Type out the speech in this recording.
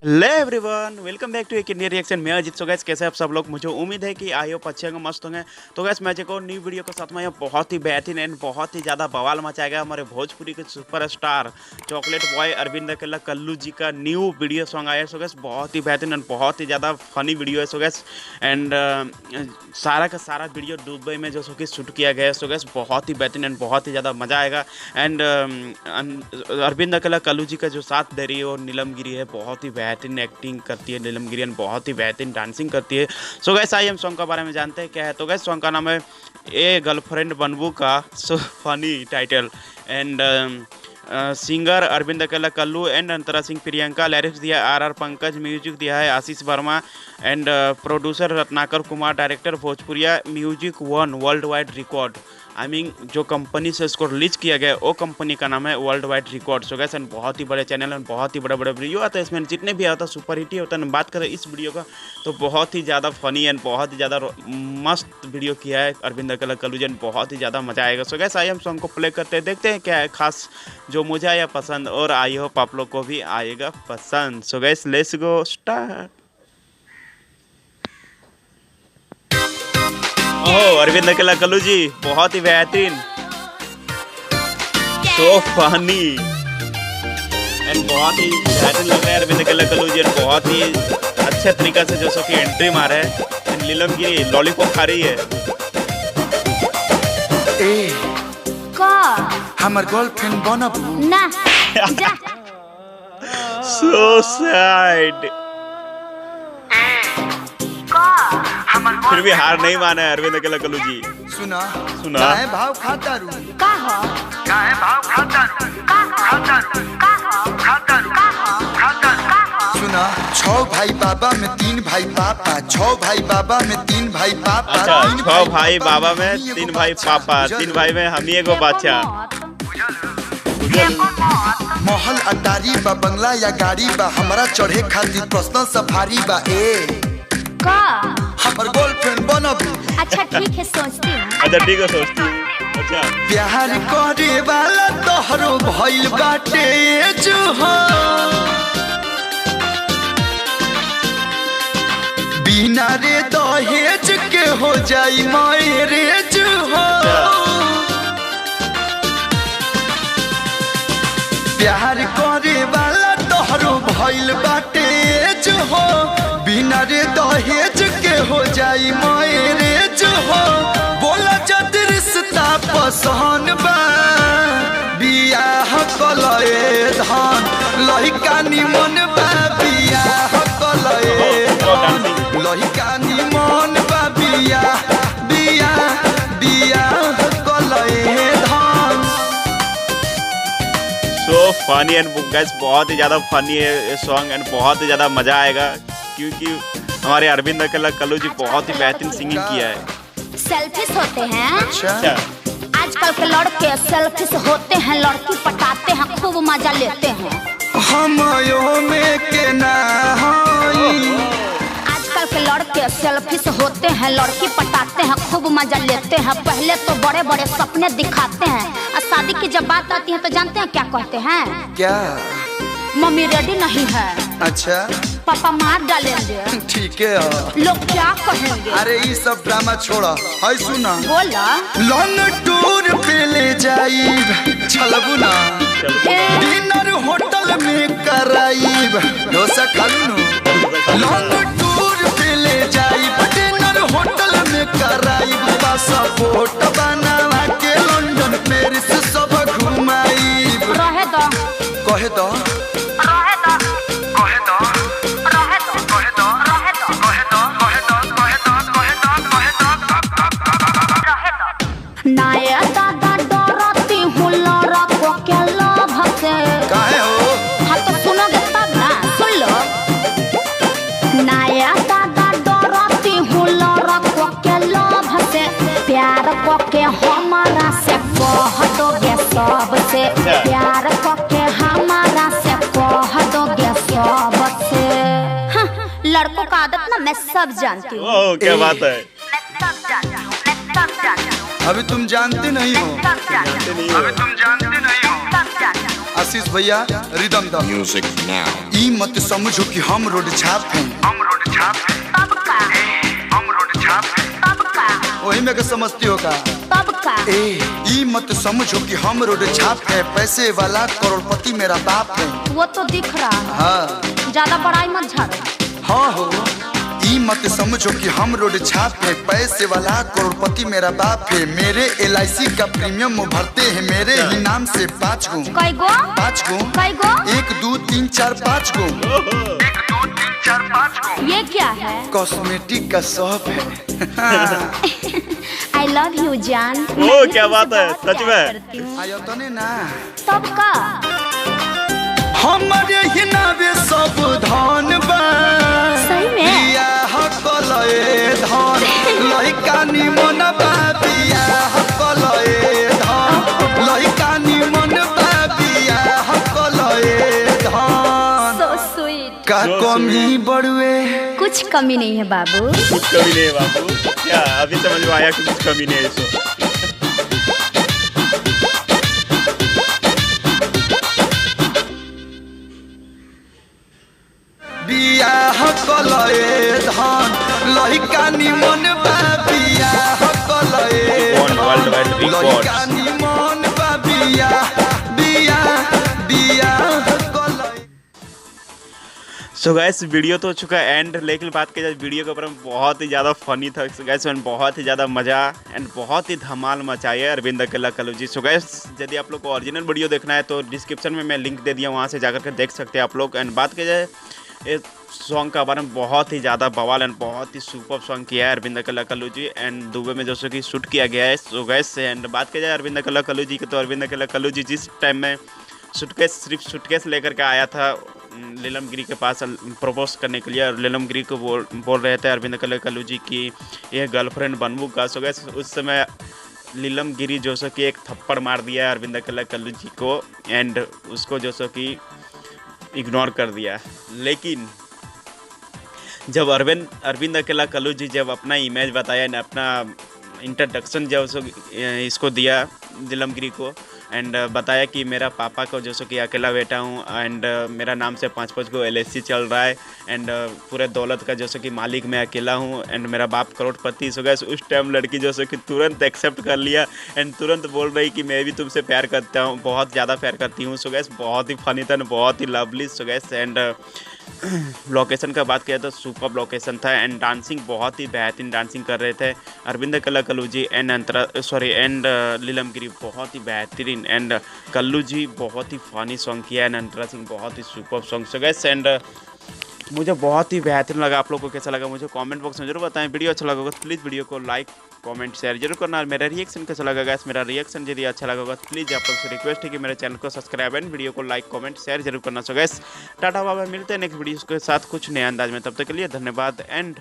Hello everyone, welcome back to एक India reaction. मैं अजीत। सो gas, कैसे आप सब लोग? मुझे उम्मीद है कि आई होप अच्छे होंगे, मस्त होंगे। तो गैस, मैं एक और न्यू वीडियो के साथ में यहाँ बहुत ही बेहतरीन एंड बहुत ही ज़्यादा बवाल मचाएगा हमारे भोजपुरी के superstar chocolate boy Arvind Akela Kallu जी का न्यू वीडियो सॉन्ग आया है। सो गैस, बहुत ही बेहतरीन एंड बहुत ही ज़्यादा फनी वीडियो है। सो गैस, एंड सारा का सारा वीडियो दुबई में जो सो कि शूट किया गया है। सो गैस, बहुत ही बेहतरीन एंड बहुत ही ज़्यादा मज़ा आएगा। एंड अरविंद अकेला कल्लू जी का जो साथ दे रही है वो नीलम गिरी है। बहुत ही बेहतरीन एक्टिंग करती है नीलम गिरी, बहुत ही बेहतरीन डांसिंग करती है। सो गैस, आइए हम सॉन्ग के बारे में जानते हैं क्या है। तो गैस, सॉन्ग का नाम है ए गर्लफ्रेंड बनबू का। So funny title. And singer Arvind Akela Kallu and Antara Singh Priyanka. Lyrics दिया आर पंकज। म्यूजिक दिया है Ashish Verma. And producer Ratnakar Kumar. Director Bhojpuriya music one world wide record. I mean जो कंपनी से इसको रिलीज किया गया वो कंपनी का नाम है world wide record. So guys, and बहुत ही बड़े चैनल एंड बहुत ही बड़े बड़े वीडियो आता है इसमें। जितने भी आता है सुपर हिट ही होता है। बात करें इस वीडियो का तो बहुत ही ज़्यादा फनी एंड बहुत ही ज़्यादा मस्त वीडियो किया है अरविंद अकेला कल्लू जी। बहुत ही ज़्यादा मज़ा आएगा। सो गैस, आइए हम सॉन्ग को प्ले करते हैं, देखते हैं क्या है खास जो मुझे आया पसंद, और आई होप आप लोग को भी आएगा पसंद। So guys, let's go start. Oh, Arvind Akela Kallu जी बहुत ही बेहतरीन, सो फनी एंड बहुत ही बेहतरीन लग रहा है अरविंद अकेला कल्लू जी। बहुत ही अच्छे तरीके से जो सो की एंट्री मारे है। नीलम गिरी लॉलीपॉप खा रही है। ए का हमर गर्लफ्रेंड बनबू ना जा। So sad. फिर भी हार नहीं माना है अरविंद अकेला कल्लू जी। सुना सुना। काहे भाव खाता रू का हो काहे भाव खाता रू का हो का हो खाता रू खाता रू सुना 6 भाई बाबा में 3 भाई पापा। 6 भाई बाबा में 3 भाई पापा। अच्छा, 3 6 भाई बाबा में 3 भाई पापा। 3 भाई में हम ही एगो बादशाह। महल अटारी बा, बंगला या गाड़ी बा, हमरा चढ़े खातिर पर्सनल सफारी बा। ए का हमर गर्लफ्रेंड बनबू। अच्छा ठीक है, सोचती हूँ। अच्छा ठीक है, सोचती हूँ। अच्छा, प्यार करे वाला तोहरो भइल बाटे जो हो, बिना रे दहेज के हो जाई मैरेज हो। प्यार करे वाला तोहरो भइल बाटे जो हो, बिना रे दहेज के हो जाई मैरेज हो। बोला जद रिश्ता पसंद बा, बियाह कलए धान लहिका निमन बा। बियाह कलए धान लहिका निमन बा। बियाह कलए धान। सो फनी एंड गाइस, बहुत ही ज़्यादा फनी है सॉन्ग एंड बहुत ही ज़्यादा मज़ा आएगा क्योंकि हमारे अरविंद अकेला कल्लू जी बहुत ही बेहतरीन सिंगिंग किया है। सेल्फिश होते हैं अच्छा आजकल के लड़के, सेल्फिश होते हैं, लड़की पटाते हैं, खूब मजा लेते हैं। हम यो में के ना हई। आजकल के लड़के सेल्फिश होते हैं, लड़की पटाते हैं, खूब मजा लेते हैं। पहले तो बड़े बड़े सपने दिखाते हैं और शादी की जब बात आती है तो जानते हैं क्या कहते हैं? क्या? मम्मी रेडी नहीं है, अच्छा पापा मार डालेंगे। ठीक है। लोग क्या कहेंगे? अरे ये सब ड्रामा छोड़ा, है सुना। बोला लॉन्ग टूर पे ले जाइब, चलबू ना डिनर होटल में कराइब, डोसा खालू नो। लॉन्ग टूर पे ले जाइब, डिनर होटल में कराइब, पासपोर्ट बनावा के लंदन पेरिस सब घुमाइब। रहे दो कहे दो नाया दादा डरती हूँ लड़कों के लोभ से। काहे हो? हाँ तो सुनोगे तब ना, सुन लो। नाया दादा डरती हूँ लड़कों के लोभ से, प्यार को के हमारा से कह दोगे सबसे। प्यार को के हमारा से कह दोगे सबसे। हाँ, लड़कों का आदत ना मैं सब जानती हूँ। ओह, क्या बात है। मैं सब जानती हूँ, मैं सब जानती हूँ। अभी तुम जानते नहीं हो। सब जानती हूँ। जानते नहीं हो। तुम जानते नहीं हो। सब जानती हूँ। आशीष भैया रिदम द म्यूजिक नाउ। ई मत समझो कि हम रोड छाप हैं, हम रोड छाप हैं, तब का हम रोड छाप हैं, तब का वही में के समझती हो का। तब का ई मत समझो कि हम रोड छाप है, पैसे वाला करोड़पति मेरा बाप है। वो तो दिख रहा है, हाँ ज्यादा बड़ाई मत झाड़ो। हाँ हो। ई मत समझो कि हम रोड छाप है, पैसे वाला करोड़पति मेरा बाप है। मेरे LIC का प्रीमियम वो भरते हैं मेरे ही नाम से 5 गो। कई गो? 5 गो? कई गो? 1 2 3 4 5 गो। 1 2 3 4 5 गो। ये क्या है? कॉस्मेटिक का शॉप है। I love you जान। ओ क्या बात है, सच में आयो तो ने ना। तब का हमारे ही नावे सब धन बा, सही में बिया हकलए धन, लइका निमन बा बिया हकलए धन, लइका निमन बा बिया हकलए धन। so sweet। का कमी बड़ुए? कुछ कमी नहीं है बाबू। कुछ कमी नहीं है बाबू। क्या अभी समझ में आया कि कुछ कमी नहीं है इसको? बिया हकलए धन, लइका निमन बा बिया हकलए वर्ल्ड वाइड धन, रिकॉर्ड्स। लइका निमन बा बिया बिया बिया हकलए। सो गाइस वीडियो तो हो चुका है एंड, लेकिन बात की जाए वीडियो के ऊपर बहुत ही ज़्यादा फनी था गाइस, बहुत ही ज़्यादा मज़ा एंड बहुत ही धमाल मचाई है अरविंद अकेला कलूजी। सो गाइस यदि आप लोग को ओरिजिनल वीडियो देखना है तो डिस्क्रिप्शन में मैं लिंक दे दिया, वहाँ से जाकर के देख सकते हैं आप लोग। एंड बात की जाए इस सॉन्ग का बारे में, बहुत ही ज़्यादा बवाल एंड बहुत ही सुपर सॉन्ग किया है अरविंद अकेला कलूजी एंड दुबई में जैसे कि शूट किया गया है। सो गाइस एंड बात की जाए अरविंद अकेला कलूजी की, तो अरविंद अकेला कलूजी जिस टाइम में सिर्फ सूटकेस लेकर के आया था नीलम गिरी के पास प्रपोज करने के लिए, और नीलम गिरी को बोल रहे थे अरविंद अकेला कलूजी की ये गर्लफ्रेंड बनूंगा। सो गाइस उस समय नीलम गिरी जो सो कि एक थप्पड़ मार दिया अरविंद अकेला कलूजी को एंड उसको जो सो कि इग्नोर कर दिया। लेकिन जब अरविंद अकेला कलूजी जब अपना इमेज बताया ना, अपना इंट्रोडक्शन जब इसको दिया नीलम गिरी को एंड बताया कि मेरा पापा को जो सो कि अकेला बेटा हूँ एंड मेरा नाम से 5 गो LIC चल रहा है एंड पूरे दौलत का जो सो कि मालिक मैं अकेला हूँ एंड मेरा बाप करोड़पति। सो गैस उस टाइम लड़की जो सो कि तुरंत एक्सेप्ट कर लिया एंड तुरंत बोल रही कि मैं भी तुमसे प्यार करता हूँ, बहुत ज़्यादा प्यार करती हूँ। सो गैस बहुत ही फनी था, बहुत ही lovely. So guys and location का बात किया तो सुपर लोकेशन था एंड डांसिंग बहुत ही बेहतरीन डांसिंग कर रहे थे अरविंद अकेला कलूजी एंड नीलम गिरी, बहुत ही बेहतरीन एंड कलूजी बहुत ही फनी सॉन्ग किया एंड अंतरा सिंह बहुत ही super song. So guys and मुझे बहुत ही बेहतरीन लगा। आप लोगों को कैसा लगा मुझे कमेंट बॉक्स में जरूर बताएं। वीडियो अच्छा लगा होगा तो प्लीज़ वीडियो को लाइक कमेंट शेयर जरूर करना। और मेरा रिएक्शन कैसा लगा गाइस, मेरा रिएक्शन यदि अच्छा लगा होगा तो प्लीज़ आप लोग से रिक्वेस्ट है कि मेरे चैनल को सब्सक्राइब एंड वीडियो को लाइक कमेंट शेयर जरूर करना। So guys tata bye bye, मिलते हैं नेक्स्ट वीडियो के साथ कुछ नए अंदाज में, तब तक के लिए धन्यवाद एंड